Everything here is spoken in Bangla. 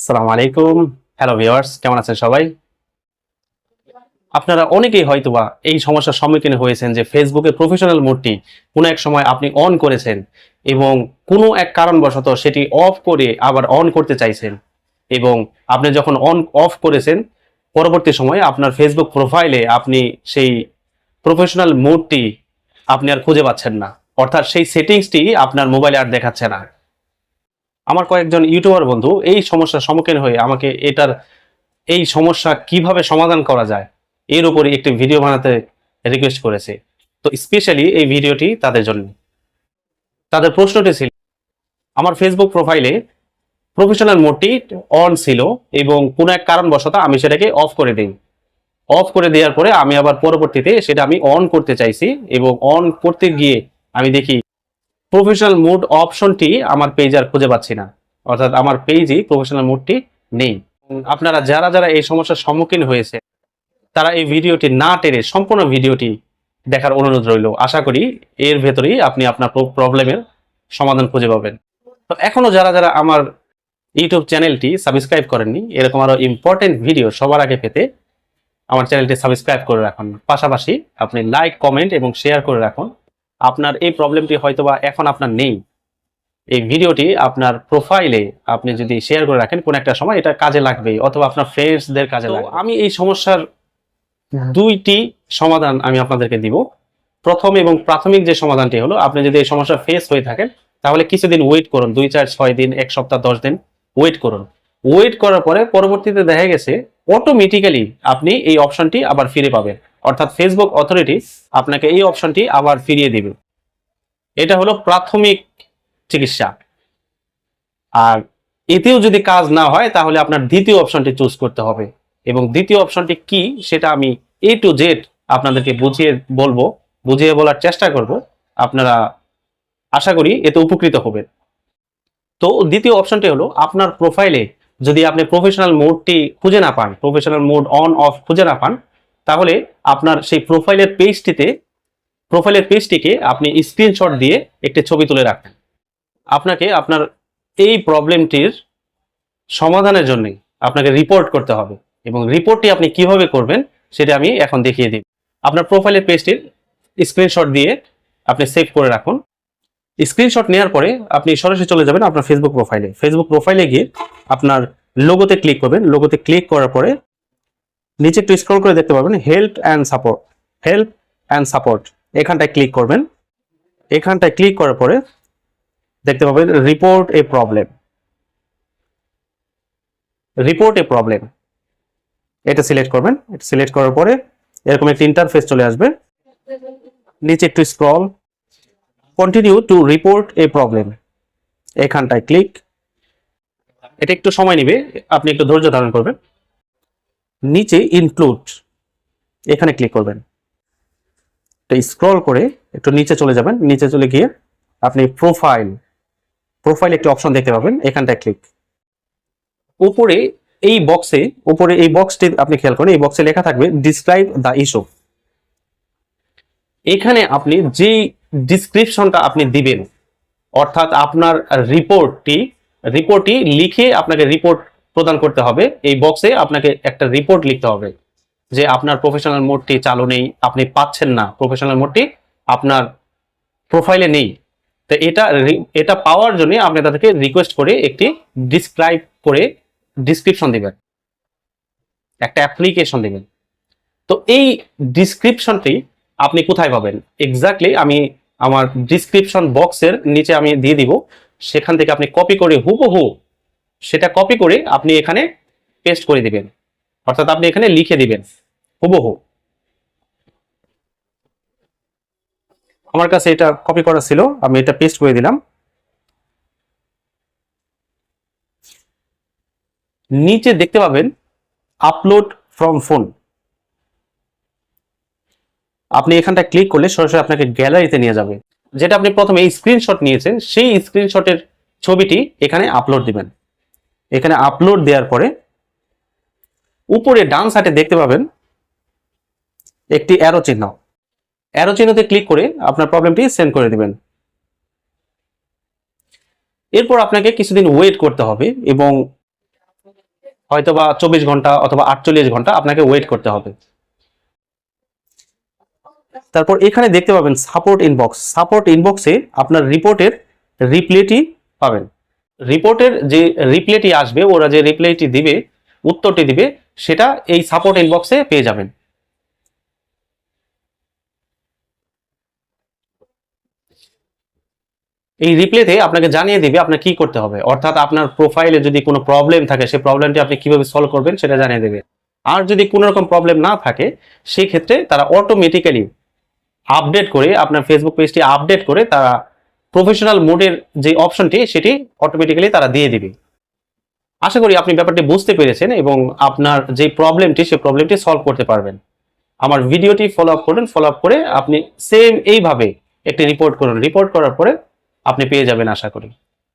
আসসালামু আলাইকুম। হ্যালো ভিউয়ার্স, কেমন আছেন সবাই? আপনারা অনেকেই হয়তোবা এই সমস্যার সম্মুখীন হয়েছেন যে ফেসবুকের প্রফেশনাল মোডটি কোনো এক সময় আপনি অন করেছেন এবং কোনো এক কারণবশত সেটি অফ করে আবার অন করতে চাইছেন এবং আপনি যখন অন অফ করেছেন পরবর্তী সময়ে আপনার ফেসবুক প্রোফাইলে আপনি সেই প্রফেশনাল মোডটি আপনি আর খুঁজে পাচ্ছেন না, অর্থাৎ সেই সেটিংসটি আপনার মোবাইলে আর দেখাচ্ছে না। আমার কয়েকজন ইউটিউবার বন্ধু এই সমস্যার সম্মুখীন হয়ে আমাকে এই সমস্যা কিভাবে সমাধান করা যায় এর উপরে একটি ভিডিও বানাতে রিকোয়েস্ট করেছে। তো স্পেশালি এই ভিডিওটি তাদের জন্য। তাদের প্রশ্নটি ছিল, আমার ফেসবুক প্রোফাইলে প্রফেশনাল মোডটি অন ছিল এবং কোনো এক কারণবশত আমি সেটাকে অফ করে দিই। অফ করে দেওয়ার পরে আমি আবার পরবর্তীতে সেটা আমি অন করতে চাইছি এবং অন করতে গিয়ে আমি দেখি প্রফেশনাল মোড অপশনটি আমার পেজ আর খুঁজে পাচ্ছি না, অর্থাৎ আমার পেজই প্রফেশনাল মোডটি নেই। আপনারা যারা যারা এই সমস্যার সম্মুখীন হয়েছে তারা এই ভিডিওটি না টেনে সম্পূর্ণ ভিডিওটি দেখার অনুরোধ রইল। আশা করি এর ভেতরেই আপনি আপনার প্রবলেমের সমাধান খুঁজে পাবেন। তো এখনো যারা যারা আমার ইউটিউব চ্যানেলটি সাবস্ক্রাইব করেননি, এরকম আরো ইম্পর্টেন্ট ভিডিও সবার আগে পেতে আমার চ্যানেলটি সাবস্ক্রাইব করে রাখুন। পাশাপাশি আপনি লাইক, কমেন্ট এবং শেয়ার করে রাখুন। আপনার এই প্রবলেমটি হয়তোবা এখন আপনার নেই, এই ভিডিওটি আপনার প্রোফাইলে আপনি যদি শেয়ার করে রাখেন কোন একটা সময় এটা কাজে লাগবে, অথবা আপনার ফ্রেন্ডসদের কাজে লাগবে। আমি এই সমস্যার দুইটি সমাধান আমি আপনাদেরকে দিব। প্রথম এবং প্রাথমিক যে সমাধানটি হলো, আপনি যদি এই সমস্যা ফেস হয়ে থাকেন তাহলে কিছুদিন ওয়েট করুন, 2, 4, 6 দিন, 1 সপ্তাহ, 10 দিন ওয়েট করুন। ওয়েট করার পরে পরবর্তীতে দেখা গেছে অটোমেটিক্যালি আপনি এই অপশনটি আবার ফিরে পাবেন, অর্থাৎ ফেসবুক অথরিটি আপনাকে এই অপশনটি আবার ফিরিয়ে দিবে। এটা হলো প্রাথমিক চিকিৎসা। আর এতেও যদি কাজ না হয় তাহলে আপনার দ্বিতীয় অপশনটি চুজ করতে হবে, এবং দ্বিতীয় অপশনটি কি সেটা আমি A to Z আপনাদেরকে বুঝিয়ে বলার চেষ্টা করব। আপনারা আশা করি এতে উপকৃত হবেন। তো দ্বিতীয় অপশনটি হলো, আপনার প্রোফাইলে যদি আপনি প্রফেশনাল মোডটি খুঁজে না পান, প্রফেশনাল মোড অন অফ খুঁজে না পান, তাহলে আপনার সেই প্রোফাইলের পেজটিকে আপনি স্ক্রিনশট দিয়ে একটি ছবি তুলে রাখেন। আপনাকে আপনার এই প্রবলেমটির সমাধানের জন্য আপনাকে রিপোর্ট করতে হবে, এবং রিপোর্টটি আপনি কিভাবে করবেন সেটা আমি এখন দেখিয়ে দিই। আপনার প্রোফাইলের পেজটির স্ক্রিনশট দিয়ে আপনি সেভ করে রাখুন। স্ক্রিনশট নেওয়ার পরে আপনি সরাসরি চলে যাবেন আপনার ফেসবুক প্রোফাইলে গিয়ে আপনার লোগোতে ক্লিক করবেন। লোগোতে ক্লিক করার পরে নিচে একটু স্ক্রল করে দেখতে পাবেন হেল্প অ্যান্ড সাপোর্ট, এখানটায় ক্লিক করবেন। এখানটায় ক্লিক করার পরে দেখতে পাবেন রিপোর্ট এ প্রবলেম, এটা সিলেক্ট করবেন। এটা সিলেক্ট করার পরে এরকম একটা ইন্টারফেস চলে আসবে। নিচে একটু scroll, continue to report A problem, এখানটায় ক্লিক। এটা একটু সময় নেবে, আপনি একটু ধৈর্য ধারণ করবেন। নিচে ইনক্লুড, এখানে ক্লিক করবেন। স্ক্রল করে একটু নিচে চলে যাবেন। নিচে চলে গিয়ে আপনি প্রোফাইল একটি অপশন দেখতে পাবেন, এখানটায় ক্লিক। উপরে এই বক্সটি আপনি খেয়াল করেন, এই বক্সে লেখা থাকবে ডিসক্রাইব দ্য ইস্যু। এখানে আপনি যে ডিসক্রিপশনটা আপনি দিবেন, অর্থাৎ আপনার রিপোর্টটি লিখে আপনাকে রিপোর্ট প্রদান করতে হবে। এই বক্সে আপনাকে একটা রিপোর্ট লিখতে হবে যে আপনার প্রফেশনাল মোডটি চালু নেই, আপনি পাচ্ছেন না, প্রফেশনাল মোডটি আপনার প্রোফাইলে নেই। তো এটা পাওয়ার জন্য আপনি তাদেরকে রিকোয়েস্ট করে একটি ডিসক্রিপশন দিবেন, একটা অ্যাপ্লিকেশন দিবেন। তো এই ডিসক্রিপশনটি আপনি কোথায় পাবেন এক্স্যাক্টলি আমি আমার ডিসক্রিপশন বক্সের নিচে আমি দিয়ে দিব। সেখান থেকে আপনি কপি করে হুবহু সেটা কপি করে আপনি এখানে পেস্ট করে দিবেন, অর্থাৎ আপনি এখানে লিখে দিবেন হুবহু। আমার কাছে এটা কপি করা ছিল, আমি এটা পেস্ট করে দিলাম। নিচে দেখতে পাবেন আপলোড ফ্রম ফোন, আপনি এখানটা ক্লিক করলে সরাসরি আপনাকে গ্যালারিতে নিয়ে যাবে। যেটা আপনি প্রথমে এই স্ক্রিনশট নিয়েছেন সেই স্ক্রিনশটের ছবিটি এখানে আপলোড দিবেন। এখানে আপলোড দেওয়ার পরে উপরে ডান সাইডে দেখতে পাবেন একটি অ্যারো চিহ্নতে ক্লিক করে আপনার প্রবলেমটি সেন্ড করে দিবেন। এরপর আপনাকে কিছুদিন ওয়েট করতে হবে এবং হয়তোবা 24 ঘন্টা অথবা 48 ঘন্টা আপনাকে ওয়েট করতে হবে। তারপর এখানে দেখতে পাবেন সাপোর্ট ইনবক্স। সাপোর্ট ইনবক্সে আপনার রিপোর্টের রিপ্লেটি পাবেন। রিপোর্টের যে রিপ্লেটি আসবে, ওরা যে রিপ্লেটি দিবে, উত্তরটি দিবে, সেটা এই সাপোর্ট ইনবক্সে পেয়ে যাবেন। এই রিপ্লেতে আপনাকে জানিয়ে দিবে আপনার কি করতে হবে, অর্থাৎ আপনার প্রোফাইলে যদি কোনো প্রবলেম থাকে সেই প্রবলেমটি আপনি কিভাবে সলভ করবেন সেটা জানিয়ে দেবে। আর যদি কোনো রকম প্রবলেম না থাকে সেই ক্ষেত্রে তারা অটোমেটিক্যালি আপডেট করে, আপনার ফেসবুক পেজটি আপডেট করে তারা প্রফেশনাল মোডের যে অপশনটি সেটি অটোমেটিক্যালি তারা দিয়ে দিবে। আশা করি আপনি ব্যাপারটি বুঝতে পেরেছেন এবং আপনার যে প্রবলেমটি সেই প্রবলেমটি সলভ করতে পারবেন। আমার ভিডিওটি ফলো আপ করুন, ফলো আপ করে আপনি সেম এইভাবে একটি রিপোর্ট করুন, রিপোর্ট করার পরে আপনি পেয়ে যাবেন আশা করি।